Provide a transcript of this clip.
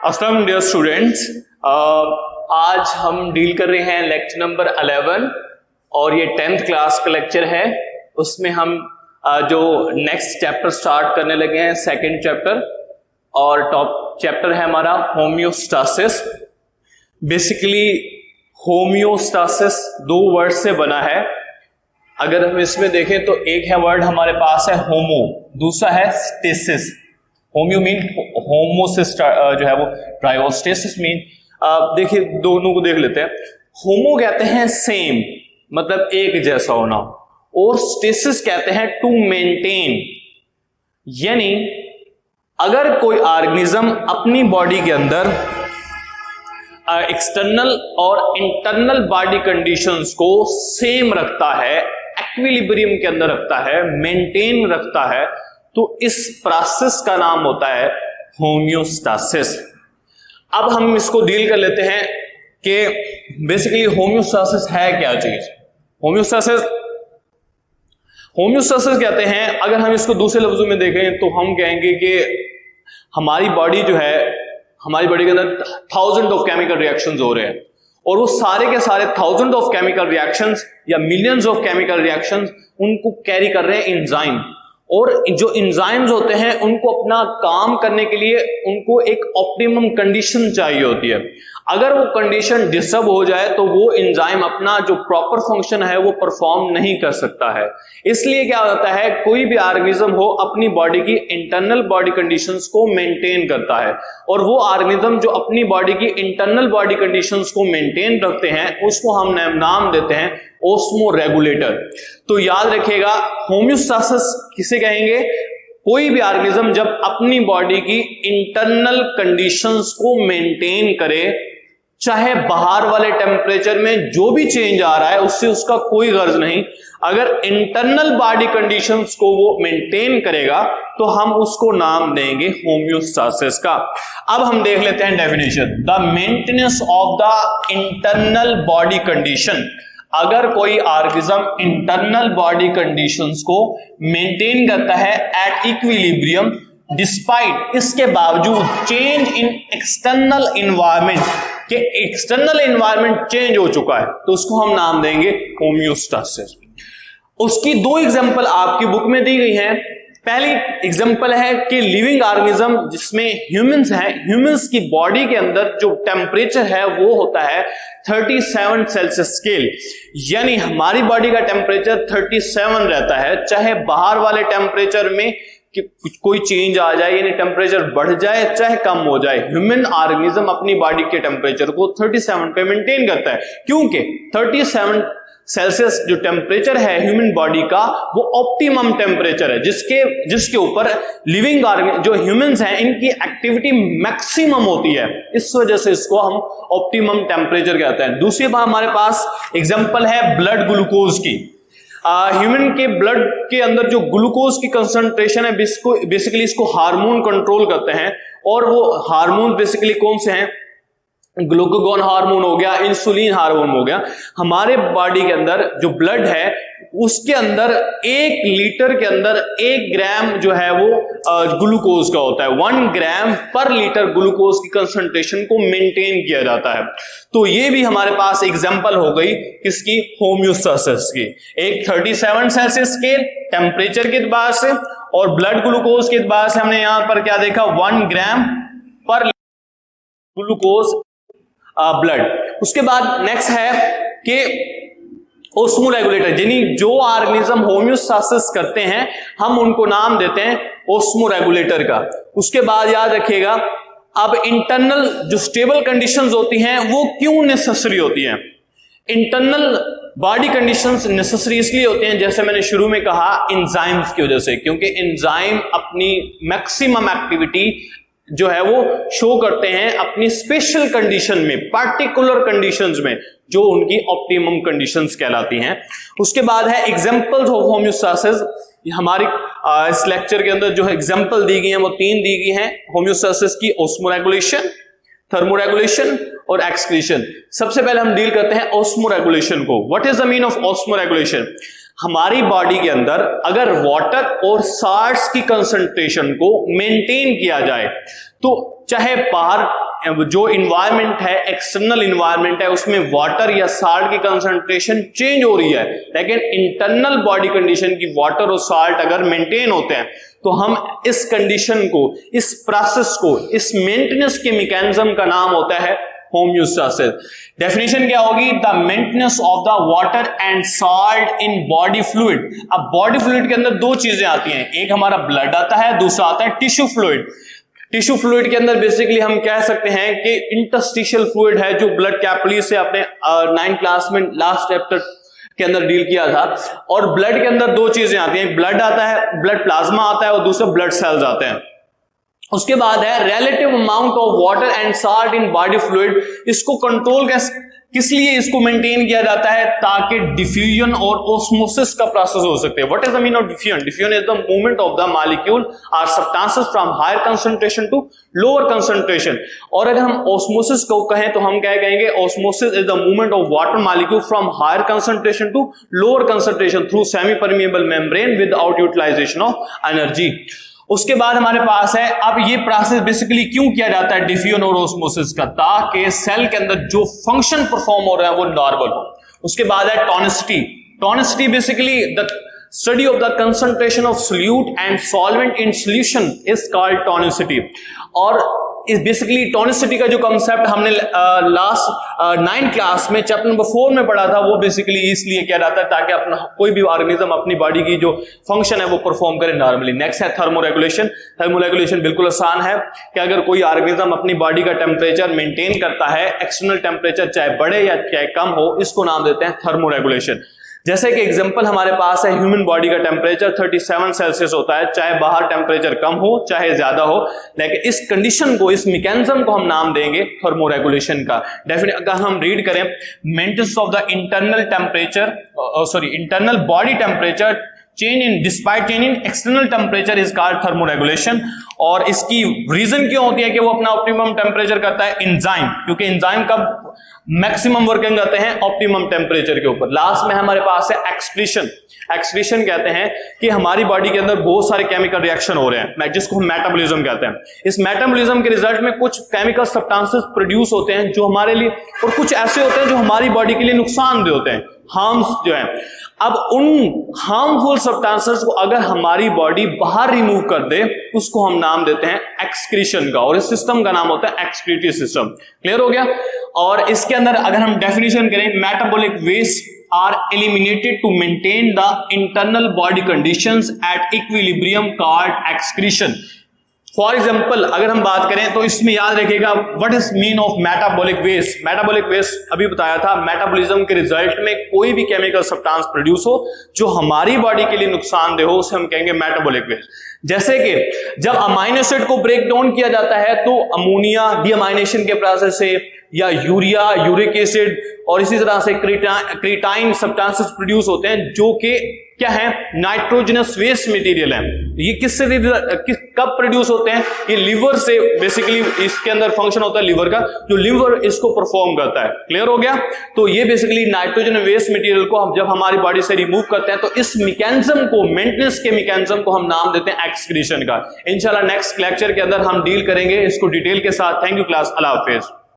अस्सलाम dear students, आज हम डील कर रहे हैं लेक्चर नंबर 11 और ये 10th क्लास का लेक्चर है। उसमें हम जो नेक्स्ट चैप्टर स्टार्ट करने लगे हैं, सेकंड चैप्टर, और टॉप चैप्टर है हमारा होम्योस्टासिस। बेसिकली होम्योस्टासिस दो वर्ड से बना है। अगर हम इसमें देखें तो एक है वर्ड हमारे पास है होमो, दूसरा है स्टेसिस। होम्यो मीन होमोसिस्ट जो है वो ट्रायोस्टेसिस मीन, देखिए दोनों को देख लेते हैं। होमो कहते हैं सेम, मतलब एक जैसा होना, और स्टेसिस कहते हैं टू मेंटेन। यानी अगर कोई ऑर्गेनिज्म अपनी बॉडी के अंदर एक्सटर्नल और इंटरनल बॉडी कंडीशंस को सेम रखता है, इक्विलिब्रियम के अंदर रखता है, मेंटेन रखता है, तो इस प्रोसेस का नाम होता है होम्योस्टासिस। अब हम इसको डील कर लेते हैं कि बेसिकली होम्योस्टासिस है क्या चीज। होम्योस्टासिस कहते हैं, अगर हम इसको दूसरे लफ्जों में देखें तो हम कहेंगे कि हमारी बॉडी जो है, हमारी बॉडी के अंदर थाउजेंड ऑफ केमिकल रिएक्शंस हो रहे हैं, और वो सारे के सारे थाउजेंड ऑफ केमिकल रिएक्शंस या मिलियंस ऑफ केमिकल रिएक्शंस उनको कैरी कर रहे हैं एंजाइम। और जो एंजाइम्स होते हैं उनको अपना काम करने के लिए उनको एक ऑप्टिमम कंडीशन चाहिए होती है। अगर वो कंडीशन डिस्टर्ब हो जाए तो वो एंजाइम अपना जो प्रॉपर फंक्शन है वो परफॉर्म नहीं कर सकता है। इसलिए क्या होता है, कोई भी ऑर्गेनिज्म हो अपनी बॉडी की इंटरनल बॉडी कंडीशंस को मेंटेन करता है, और वो ऑर्गेनिज्म जो अपनी बॉडी की इंटरनल बॉडी कंडीशंस को मेंटेन रखते हैं उसको हम नाम देते हैं ऑस्मो रेगुलेटर। तो याद रखिएगा, होम्योस्टासिस किसे कहेंगे? कोई भी ऑर्गेनिज्म जब अपनी बॉडी की इंटरनल कंडीशंस को मेंटेन करे, चाहे बाहर वाले टेम्परेचर में जो भी चेंज आ रहा है उससे उसका कोई गर्ज नहीं, अगर इंटरनल बॉडी कंडीशंस को वो मेंटेन करेगा तो हम उसको नाम देंगे होम्योस्टासिस का। अब हम देख लेते हैं definition. The maintenance of the internal body condition. अगर कोई ऑर्गेनिज्म इंटरनल बॉडी कंडीशंस को मेंटेन करता है एट इक्विलिब्रियम डिस्पाइट, इसके बावजूद चेंज इन एक्सटर्नल एनवायरनमेंट, के एक्सटर्नल एनवायरनमेंट चेंज हो चुका है, तो उसको हम नाम देंगे होम्योस्टासिस। उसकी दो एग्जांपल आपकी बुक में दी गई हैं। पहली एग्जांपल है कि लिविंग ऑर्गेनिज्म जिसमें ह्यूमंस हैं, ह्यूमंस की बॉडी के अंदर जो टेम्परेचर है वो होता है 37 सेल्सियस स्केल। यानी हमारी बॉडी का टेम्परेचर 37 रहता है, चाहे बाहर वाले टेम्परेचर में कि कोई चेंज आ जाए, यानी टेम्परेचर बढ़ जाए चाहे कम हो जाए, ह्यूमन ऑर्गेनिज्म अपनी बॉडी के टेम्परेचर को 37 पे मेंटेन करता है, क्योंकि 37 सेल्सियस जो टेम्परेचर है ह्यूमन बॉडी का वो ऑप्टिमम टेम्परेचर है, जिसके ऊपर लिविंग जो ह्यूमंस हैं इनकी एक्टिविटी मैक्सिमम होती है। इस वजह से इसको हम ऑप्टिमम टेम्परेचर कहते हैं। दूसरी बात हमारे पास एग्जांपल है ब्लड ग्लूकोज की। ह्यूमन के ब्लड के अंदर जो ग्लूकोज की कंसंट्रेशन है बेसिकली इसको हार्मोन कंट्रोल करते हैं, और वो हार्मोन बेसिकली कौन से हैं? ग्लूकागॉन हार्मोन हो गया, इंसुलिन हार्मोन हो गया। हमारे बॉडी के अंदर जो ब्लड है उसके अंदर 1 लीटर के अंदर 1 ग्राम जो है वो ग्लूकोज का होता है। 1 ग्राम पर लीटर ग्लूकोज की कंसंट्रेशन को मेंटेन किया जाता है। तो ये भी हमारे पास एग्जांपल हो गई किसकी? होम्योस्टासिस की। एक 37 सेल्सियस स्केल टेम्परेचर के एतबार से, और ब्लड ग्लूकोज के एतबार से हमने यहां पर क्या देखा? 1 ग्राम पर ग्लूकोज ब्लड। उसके बाद नेक्स्ट है कि ऑस्मो रेगुलेटर, यानी जो ऑर्गेनिज्म होम्योस्टासिस करते हैं हम उनको नाम देते हैं ऑस्मो रेगुलेटर का। उसके बाद याद रखिएगा, अब इंटरनल जो स्टेबल कंडीशंस होती हैं वो क्यों नेसेसरी होती हैं? इंटरनल बॉडी कंडीशंस नेसेसरी इसलिए होते हैं, जैसे मैंने शुरू में कहा, एंजाइम्स की वजह से, क्योंकि एंजाइम अपनी मैक्सिमम एक्टिविटी जो है वो शो करते हैं अपनी स्पेशल कंडीशन में, पार्टिकुलर कंडीशंस में, जो उनकी ऑप्टिमम कंडीशंस कहलाती हैं। उसके बाद है एग्जांपल्स ऑफ होम्योस्टासिस। हमारी इस लेक्चर के अंदर जो एग्जांपल दी गई हैं वो 3 दी गई हैं होम्योस्टासिस की: ऑस्मो रेगुलेशन, थर्मो रेगुलेशन और एक्सक्रीशन। सबसे पहले हम डील करते हैं ऑस्मो रेगुलेशन को। What is the mean of osmo regulation? हमारी बॉडी के अंदर अगर वाटर और साल्ट्स की कंसंट्रेशन को मेंटेन किया जाए तो चाहे बाहर जो इन्वायरमेंट है, एक्सटर्नल इन्वायरमेंट है, उसमें वाटर या साल्ट की कंसंट्रेशन चेंज हो रही है, लेकिन इंटरनल बॉडी कंडीशन की वाटर और साल्ट अगर मेंटेन होते हैं तो हम इस कंडीशन को, इस प्रोसेस को, इस मेंटेनेंस के मैकेनिज्म का नाम होता है होम्योस्टेसिस। डेफिनेशन क्या होगी? The maintenance of the water and salt in body fluid. अब बॉडी फ्लूइड के अंदर दो चीजें आती हैं, एक हमारा ब्लड आता है, दूसरा आता है टिश्यू फ्लूइड। टिश्यू फ्लूइड के अंदर बेसिकली हम कह सकते हैं कि इंटरस्टिशियल फ्लूइड है, जो ब्लड कैपिलरी से अपने 9th क्लास में लास्ट चैप्टर के अंदर डील किया था। और ब्लड के अंदर दो चीजें आती हैं, ब्लड आता है, ब्लड प्लाज्मा आता है, और दूसरा ब्लड सेल्स आते हैं। उसके बाद है relative amount of water and salt in body fluid. इसको कंट्रोल किस लिए इसको मेंटेन किया जाता है? ताकि डिफ्यूजन और ऑस्मोसिस का प्रोसेस हो सकते हैं। What is the mean of diffusion? Diffusion is the movement of the molecule are substances from higher concentration to lower concentration. और अगर हम ऑस्मोसिस को कहें तो हम क्या कहेंगे? Osmosis is the movement of water molecule from higher concentration to lower concentration through semi permeable membrane without utilization of energy. उसके बाद हमारे पास है, अब ये प्रोसेस बेसिकली क्यों किया जाता है डिफ्यूजन और ऑस्मोसिस का? ताकि सेल के अंदर जो फंक्शन परफॉर्म हो रहा है वो नॉर्मल हो। उसके बाद है tonicity. Tonicity basically the study of the concentration of solute and solvent in solution is called tonicity. और इस बेसिकली टोनिसिटी का जो कंसेप्ट हमने लास्ट 9th क्लास में चैप्टर नंबर 4 में पढ़ा था, वो बेसिकली इसलिए किया जाता है ताकि अपना कोई भी ऑर्गेनिज्म अपनी बॉडी की जो फंक्शन है वो परफॉर्म करे नॉर्मली। नेक्स्ट है थर्मोरेगुलेशन। थर्मोरेगुलेशन बिल्कुल आसान है कि अगर कोई ऑर्गेनिज्म अपनी बॉडी का टेम्परेचर मेंटेन करता है, एक्सटर्नल टेम्परेचर चाहे बढ़े या चाहे कम हो, इसको नाम देते हैं थर्मोरेगुलेशन। जैसे कि एग्जांपल हमारे पास है, ह्यूमन बॉडी का टेम्परेचर 37 सेल्सियस होता है, चाहे बाहर टेम्परेचर कम हो चाहे ज्यादा हो, लेकिन इस कंडीशन को, इस मैकेनिज्म को हम नाम देंगे थर्मोरेगुलेशन का। डेफिनेट अगर हम रीड करें, maintenance of the internal body temperature change in despite change in external temperature is called thermoregulation. और इसकी रीजन क्यों होती है कि वो अपना ऑप्टिमम टेम्परेचर करता है? एंजाइम, क्योंकि एंजाइम का मैक्सिमम वर्किंग करते हैं ऑप्टिमम टेम्परेचर के ऊपर। लास्ट में हमारे पास है एक्सक्रीशन। एक्सक्रीशन कहते हैं कि हमारी बॉडी के अंदर बहुत सारे केमिकल रिएक्शन हो रहे हैं, जिसको हम मेटाबॉलिज्म कहते हैं। इस मेटाबॉलिज्म के रिजल्ट में कुछ केमिकल सब्सटेंसेस प्रोड्यूस होते हैं जो हमारे लिए, और कुछ ऐसे होते हैं जो हमारी बॉडी के लिए नुकसानदेह होते हैं, हार्म्स जो है। अब उन हार्मफुल सब्सटेंसेस को अगर हमारी बॉडी बाहर रिमूव कर दे, उसको हम नाम देते हैं एक्सक्रीशन का, और इस सिस्टम का नाम होता है एक्सक्रीटरी सिस्टम। क्लियर हो गया? और इसके अंदर अगर हम डेफिनेशन करें, metabolic waste are eliminated to maintain the internal body conditions at equilibrium called excretion। For example अगर हम बात करें तो इसमें याद रखिएगा, what is mean of metabolic waste. Metabolic waste अभी बताया था, मेटाबॉलिज्म के रिजल्ट में कोई भी केमिकल सब्सटेंस प्रोड्यूस हो जो हमारी बॉडी के लिए नुकसानदेह हो, उसे हम कहेंगे मेटाबॉलिक वेस्ट। जैसे कि जब अमाइनो एसिड को ब्रेक डाउन किया जाता है तो अमोनिया डीअमाइनेशन के प्रोसेस से, या यूरिया, यूरिक एसिड और इसी तरह से क्रीटाइन सब्सटेंसेस प्रोड्यूस होते हैं, जो कि क्या है? नाइट्रोजनस वेस्ट मटेरियल है। ये किससे कब प्रोड्यूस होते हैं? ये लिवर से, बेसिकली इसके अंदर फंक्शन होता है लिवर का, जो लिवर इसको परफॉर्म करता है। क्लियर हो गया? तो ये बेसिकली नाइट्रोजन वेस्ट मटेरियल को हम जब हमारी बॉडी से रिमूव करते हैं तो इस मैकेनिज्म को, मेंटेनेंस के मैकेनिज्म को हम नाम देते हैं एक्सक्रीशन का। इंशाल्लाह नेक्स्ट लेक्चर के अंदर हम डील करेंगे इसको डिटेल के साथ। Thank you class, Allah Hafiz.